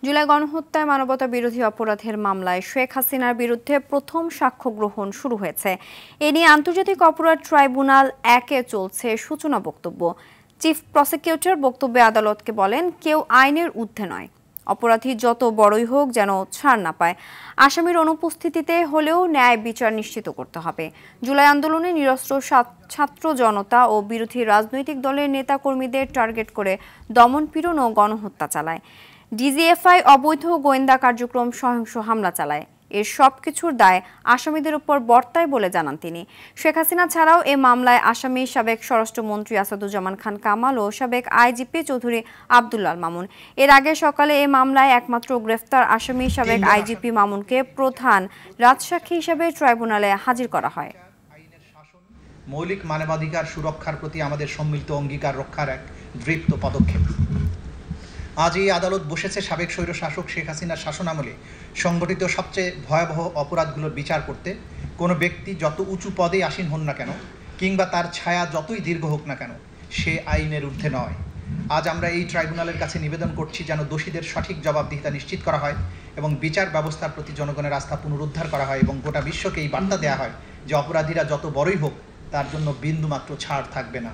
জুলাই গণহত্যায় মানবতা বিরোধী অপরাধের মামলায় শেখ হাসিনার বিরুদ্ধে প্রথম সাক্ষ্য গ্রহণ শুরু হয়েছে। এ নিয়ে আন্তর্জাতিক অপরাধ ট্রাইব্যুনাল 1-এ চলছে সূচনা বক্তব্য। চিফ প্রসিকিউটর বক্তব্যে আদালতকে বলেন, কেউ আইনের ঊর্ধ্বে নয়, অপরাধী যত বড়ই হোক যেন ছাড় না পায়। আসামির অনুপস্থিতিতে হলেও ন্যায় বিচার নিশ্চিত করতে হবে। জুলাই আন্দোলনে নিরস্ত্র ছাত্র জনতা ও বিরোধী রাজনৈতিক দলের নেতাকর্মীদের টার্গেট করে দমনপীড়ন ও গণহত্যা চালায়। ডিজিএফআই অবৈধ গোয়েন্দা কার্যক্রম সহিংস হামলা চালায়। এর সবকিছুর দায় আসামিদের উপর বর্তায় বলে জানান তিনি। শেখ হাসিনা ছাড়াও এ মামলায় আসামি সাবেক স্বরাষ্ট্রমন্ত্রী আসাদুজ্জামান খান কামাল ও সাবেক আইজিপি চৌধুরী আব্দুল্লাহ মামুন। এর আগে সকালে এ মামলায় একমাত্র গ্রেফতার আসামি সাবেক আইজিপি মামুনকে প্রধান রাজসাক্ষী হিসেবে ট্রাইব্যুনালে হাজির করা হয়। মৌলিক মানবাধিকার সুরক্ষার প্রতি আমাদের সম্মিলিত অঙ্গীকার রক্ষার এক দৃপ্ত পদক্ষেপ। আজ এই আদালত বসেছে সাবেক স্বৈরশাসক শেখ হাসিনার শাসনামলে সংগঠিত সবচেয়ে ভয়াবহ অপরাধগুলোর বিচার করতে। কোনো ব্যক্তি যত উঁচু পদে আসীন হন না কেন, কিংবা তার ছায়া যতই দীর্ঘ হোক না কেন, সে আইনের ঊর্ধ্বে নয়। আজ আমরা এই ট্রাইব্যুনালের কাছে নিবেদন করছি যেন দোষীদের সঠিক জবাবদিহিতা নিশ্চিত করা হয় এবং বিচার ব্যবস্থার প্রতি জনগণের আস্থা পুনরুদ্ধার করা হয় এবং গোটা বিশ্বকে এই বার্তা দেওয়া হয় যে অপরাধীরা যত বড়ই হোক তার জন্য বিন্দুমাত্র ছাড় থাকবে না।